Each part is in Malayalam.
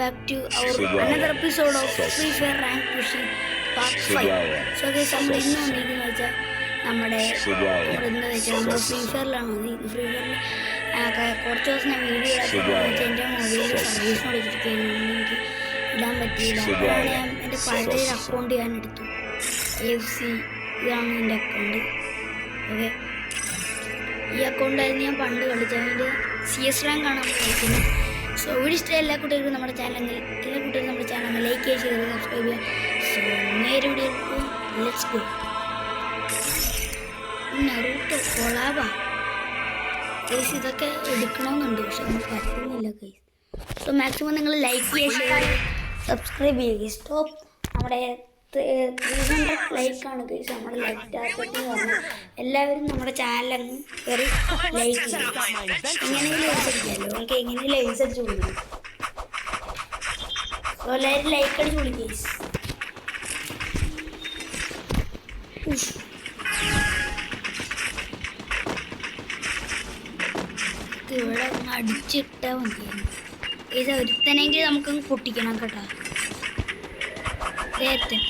back to our another episode of Free Fire Rank Pushing Part 5. So guys, നമ്മൾ ഇന്ന് വന്നിരിക്കുന്നത് വെച്ചാൽ നമ്മുടെ എന്താ വെച്ചാൽ നമ്മൾ ഫ്രീ ഫയറിലാണ് വന്നിരിക്കുന്നത്. ഫ്രീ ഫയറിൽ കുറച്ച് ദിവസം ഞാൻ വീഡിയോ ഇടാത്ത എൻ്റെ മൊബൈലിൽ സർവീസ് കൊടുത്തിരിക്കുകയായിരുന്നു, എനിക്ക് ഇടാൻ പറ്റിയില്ല. അപ്പോഴാണ് ഞാൻ എൻ്റെ പഴയ അക്കൗണ്ട് ഞാൻ എടുത്തു. AFC ഇതാണ് എൻ്റെ അക്കൗണ്ട്. ഓക്കെ, ഈ അക്കൗണ്ടായിരുന്നു ഞാൻ പണ്ട് കളിച്ചത്. അതിൻ്റെ CS റാങ്ക് ആണ് നമ്മൾ കളിക്കുന്നത്. സോ വീഡിയോ ഇഷ്ടം എല്ലാ കുട്ടികൾക്കും നമ്മുടെ ചാനൽ ലൈക്ക് ചെയ്യുക, സബ്സ്ക്രൈബ് ചെയ്യുക. സോ നേരെ video let's go. Naruto collab guys ഇതൊക്കെ എടുക്കണമെന്നുണ്ട്, പക്ഷെ നമുക്ക് പറ്റുന്നില്ല കേസ്. സോ മാക്സിമം നിങ്ങൾ ലൈക്ക് ചെയ്യുക, ഷെയർ ചെയ്യുക, സബ്സ്ക്രൈബ് ചെയ്യുക. സ്റ്റോപ്പ് നമ്മുടെ 300 ലൈക്കാണ് കേസ്. നമ്മുടെ ലൈക്ക് ടാർഗറ്റ് എന്ന് പറഞ്ഞാൽ എല്ലാവരും നമ്മുടെ ചാനലങ്ങ് കയറി ലൈക്ക് ചെയ്യും. എങ്ങനെയെങ്കിലും ലൈക്സ് അടിക്കാമല്ലോ, നമുക്ക് എങ്ങനെയും ലൈക്സ് അടിച്ച് കൊടുക്കും. സോ എല്ലാവരും ലൈക്ക് അടിച്ച് കൊടുക്കും കേസ്. ഇവിടെ ഒന്ന് അടിച്ചിട്ടാൽ മതിയാണ് ഇത്. ഒരുത്തനെങ്കിൽ നമുക്കങ്ങ് പൊട്ടിക്കണം കേട്ടോ. ഏത്തൻ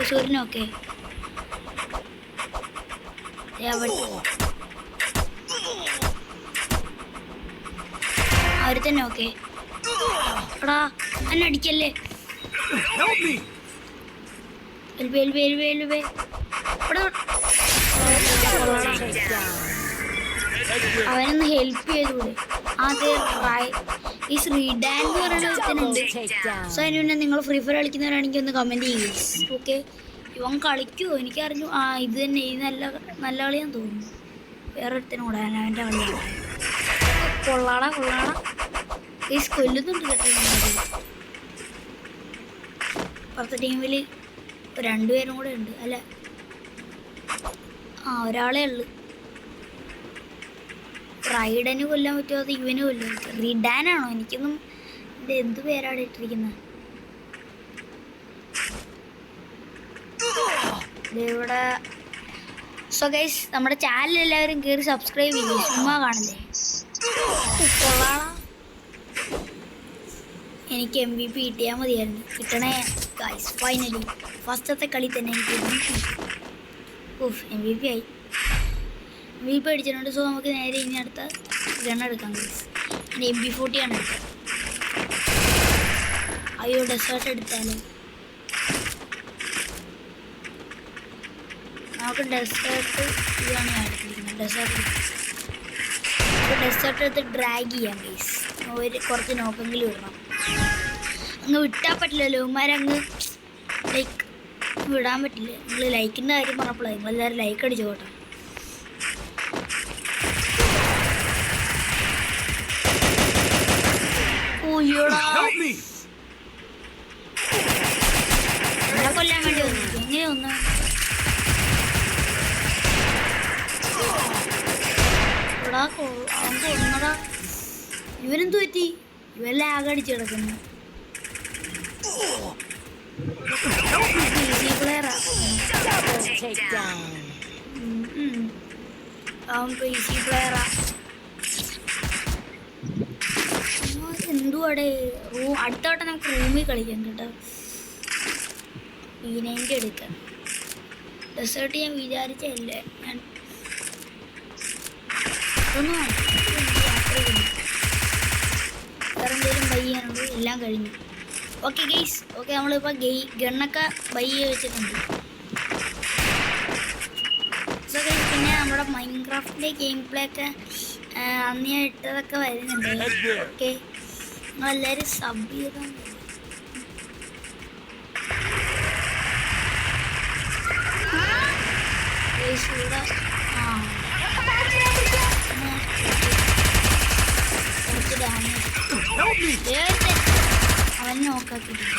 സൂര്യനൊക്കെ അവർ തന്നെ. ഓക്കെ എടാ എന്നെ അടിക്കല്ലേ. അവനൊന്ന് ഹെൽപ്പ് ചെയ്തൂടെ? അതെ, ഈ ശ്രീഡാൻ എന്ന് പറയുന്ന ഒരുത്തനുണ്ട്. സോ അതിന് പിന്നെ നിങ്ങൾ ഫ്രീ ഫയർ കളിക്കുന്നവരാണെങ്കിൽ ഒന്ന് കമൻറ്റ് ചെയ്യുക. ഓക്കെ, ഇവൻ കളിക്കുമോ എനിക്കറിഞ്ഞു. ഇത് തന്നെ, ഈ നല്ല കളിയാന്ന് തോന്നുന്നു. വേറൊരുത്തനും കൂടെ അവൻ്റെ കളിയാണ്. കൊള്ളാടാ ഈ കൊല്ലുന്നുണ്ട് കേട്ടോ. പുറത്തെ ടീമിൽ 2 പേരും കൂടെ ഉണ്ട്. അല്ല, ഒരാളേ ഉള്ളു. റൈഡന് കൊല്ലാൻ പറ്റുമോ അത് ഇവന് കൊല്ലാൻ പറ്റുമോ? റിഡാനാണോ? എനിക്കൊന്നും ഇത് എന്ത് പേരാണ് ഇട്ടിരിക്കുന്നത്. ഇവിടെ സോ ഗൈസ്, നമ്മുടെ ചാനൽ എല്ലാവരും കയറി സബ്സ്ക്രൈബ് ചെയ്യും. ചുമ്മാ കാണില്ലേ. എനിക്ക് MVP കിട്ടിയാൽ മതിയായിരുന്നു. കിട്ടണേ ഗൈസ്. ഫൈനലി ഫസ്റ്റത്തെ കളി തന്നെ എനിക്ക് MVP ആയി. MVP അടിച്ചിട്ടുണ്ട്. സോ നമുക്ക് നേരെ ഇനി അടുത്ത ഗൺ എടുക്കാം ഗൈസ്. പിന്നെ MP40 ആണ് എടുത്തത്. അയ്യോ, ഡെസേർട്ട് എടുത്താലോ? നമുക്ക് ഡെസേർട്ട് ഇതാണ് ഞാൻ എടുത്തിരിക്കുന്നത്. ഡെസേർട്ട് എടുത്ത് ഡ്രാഗ് ചെയ്യാം ഗൈസ്. കുറച്ച് നോക്കെങ്കിലും ഇടണം. അങ്ങ് വിട്ടാൽ പറ്റില്ലല്ലോ, ഇവന്മാരങ്ങ് ലൈക്ക് വിടാൻ പറ്റില്ല. നിങ്ങൾ ലൈക്കിൻ്റെ കാര്യം പറഞ്ഞപ്പോഴാണ് നിങ്ങളെല്ലാവരും ലൈക്ക് അടിച്ചു കേട്ടോ. എന്നെ കൊല്ലാൻ വേണ്ടി വന്നിരിക്കും. എങ്ങനെ ഒന്ന് ഒന്നടാ. ഇവനെന്ത് പറ്റി? ഇവൻ ലാഗ് അടിച്ച് കിടക്കുന്നു. ഈസി പ്ലെയറാ. ഈസി പ്ലെയറാ. എന്തുവാടെ അടുത്ത വട്ടം നമുക്ക് റൂമിൽ കളിക്കാം കേട്ടോ. P90 എടുക്കാം. ഡെസേർട്ട് ഞാൻ വിചാരിച്ചല്ലേ. ഞാൻ ഒന്നും വേറെ എന്തെങ്കിലും ബൈ ചെയ്യാനുള്ളൂ. എല്ലാം കഴിഞ്ഞു. Okay guys. ഓക്കെ, നമ്മളിപ്പോൾ ഗണ്ണൊക്കെ ബൈ ചെയ്ത് വെച്ചിട്ടുണ്ട്. സോ ഗെയ്സ്, പിന്നെ നമ്മുടെ മൈൻക്രാഫ്റ്റിൻ്റെ ഗെയിം പ്ലേ ഒക്കെ അന്ന് ഞാൻ ഇട്ടതൊക്കെ വരുന്നുണ്ട്. ഓക്കെ, നിങ്ങളെല്ലാവരും സബ് ചെയ്താൽ ഇവിടെ കുറച്ച് ഡാമേജ് അവൻ നോക്കാക്കിയിട്ടുണ്ട്.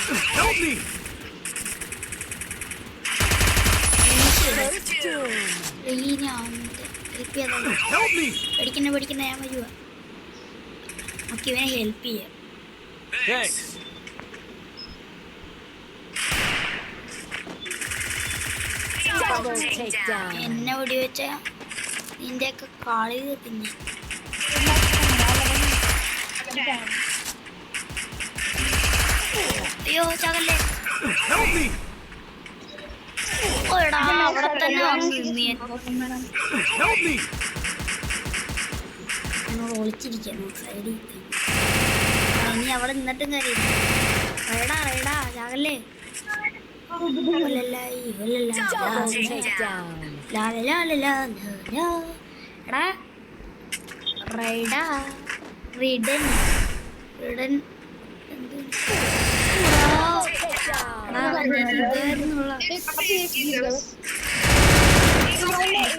പഠിക്കുന്ന ഞാൻ വരുക. നമുക്ക് ഇവനെ ഹെൽപ്പ് ചെയ്യാം. എന്നെ വെടിവെച്ച നിന്റെയൊക്കെ കളി പിന്നെ അയ്യോ ചകല്ലേ. ഓടാ അവിടെ തന്നെ വന്നു എന്നോട് ഒളിച്ചിരിക്കുന്നു സൈഡിൽ. ഇനി അവിടെ നിന്നിട്ടും കാര്യം. റൈഡാ റൈഡാ ചകല്ലേ. എടാ റൈഡാ റിഡൻ റിഡൻ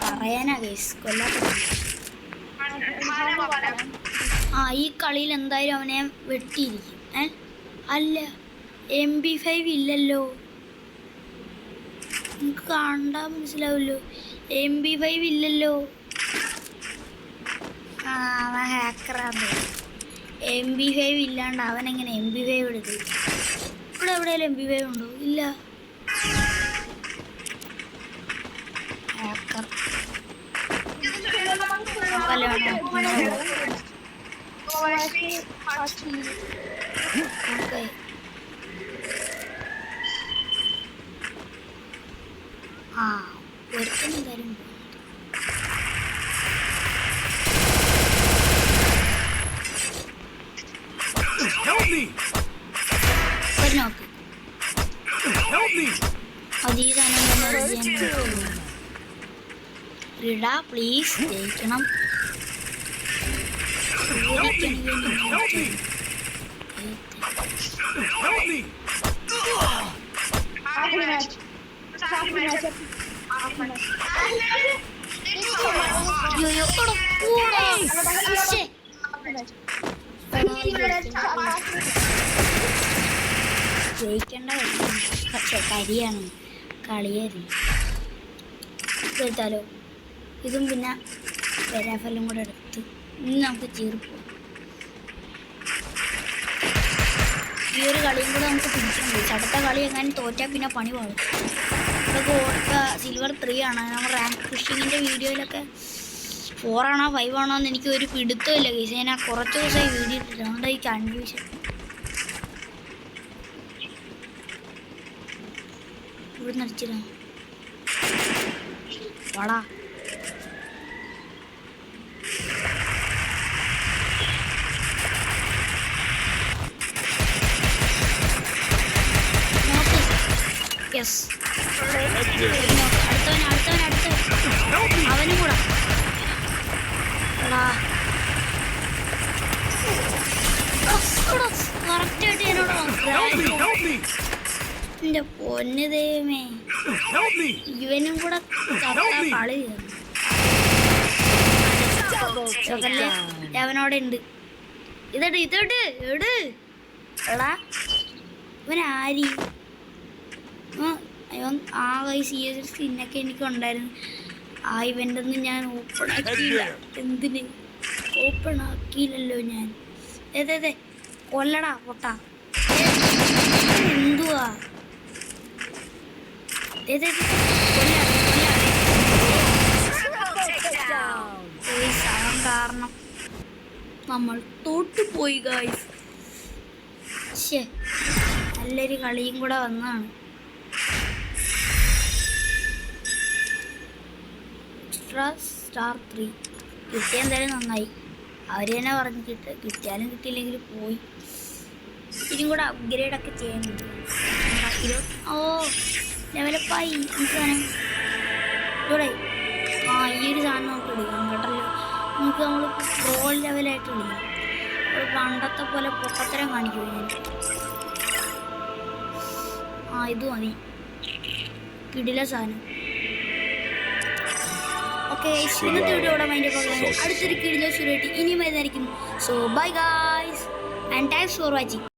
പറയാനാ കേസ് കൊല്ലാത്ത. ആ ഈ കളിയിൽ എന്തായാലും അവനെ വെട്ടിയിരിക്കും. അല്ല MP5 ഇല്ലല്ലോ, നമുക്ക് കണ്ടാ മനസ്സിലാവല്ലോ. MP5 ഇല്ലല്ലോ. ആ അവൻ ഹാക്കറാണ്. MP5 ഇല്ലാണ്ട് അവനെങ്ങനെ MP5 എടുത്തു? ഇവിടെ എവിടെയെങ്കിലും MP5 ഉണ്ടോ? ഇല്ല. Hacker okay. ആ ഒരുത്തനും തരും. ഒരു നോക്ക് റിഡാ പ്ലീസ് ജയിക്കണം. ജയിക്കേണ്ട പക്ഷെ കരിയാണ് കളിയായിരുന്നു. എടുത്താലോ ഇതും പിന്നെ വരാഫലും കൂടെ എടുത്ത് ഇന്ന് നമുക്ക് ചീർപ്പോ. ഈ ഒരു കളിയും കൂടെ നമുക്ക് പിടിച്ചിട്ടുണ്ട്. അടുത്ത കളി എങ്ങനെ തോറ്റാൽ പിന്നെ പണി പാടും. ഇതൊക്കെ സിൽവർ 3 ആണ്. നമ്മൾ റാങ്ക് പുഷിങ്ങിൻ്റെ വീഡിയോയിലൊക്കെ 4 ആണോ 5 ആണോ എന്ന് എനിക്ക് ഒരു പിടുത്തമില്ല കേസ്. ഞാൻ കുറച്ച് ദിവസമായി വീഡിയോ ഇട്ടിട്ട് അതുകൊണ്ട് ഈ കൺഫ്യൂഷൻ. ഇവിടെ നടിച്ചിടാ വാടാ. യെസ് അടുത്തവൻ അവനും കൂടെ. കറക്റ്റായിട്ട് എന്നോട് എന്റെ പൊന്നു ദൈവമേ, ഇവനും കൂടെ കളി അവനോടെ ഉണ്ട്. ഇതട്ട് എട് എടാ ഇവനാരി ആ വയസ്സ് ഈ ഒരു സ്കിന്നൊക്കെ എനിക്ക് ഉണ്ടായിരുന്നു. ആ ഇവൻ്റെ ഒന്നും ഞാൻ ഓപ്പൺ ആക്കിയില്ല. എന്തിന് ഓപ്പൺ ആക്കിയില്ലല്ലോ ഞാൻ? അതെ കൊല്ലടാ പൊട്ടാ. എന്തുവാ കാരണം നമ്മൾ തോട്ടുപോയി ഗായ്സ്. നല്ലൊരു കളിയും കൂടെ വന്നാണ്. സ്റ്റാർ 3 കിട്ടിയ എന്തായാലും നന്നായി. അവർ തന്നെ പറഞ്ഞ് കിട്ടിയാലും കിട്ടിയില്ലെങ്കിലും പോയി. ഇനിയും കൂടെ അപ്ഗ്രേഡൊക്കെ ചെയ്യുന്നുണ്ട്. ഓ ലെവലപ്പായി ഈ സാധനം ഇവിടെ. ആ ഈ ഒരു സാധനം നമുക്ക് എടുക്കാം കേട്ടല്ലോ. നമുക്ക് നമ്മൾ പ്രോ ലെവലായിട്ട് എടുക്കാം. നമ്മൾ പണ്ടത്തെ പോലെ പൊട്ടത്തരം കാണിക്കും ഞാൻ. ആ ഇത് മതി കിടില സാധനം. ഓക്കെ ഇന്നത്തെ വീഡിയോ ഇവിടെ മൈൻഡ് അടുത്തൊരു കിടില ശരിയായിട്ട് ഇനിയും വരുന്നതായിരിക്കും. So bye guys and thanks for watching.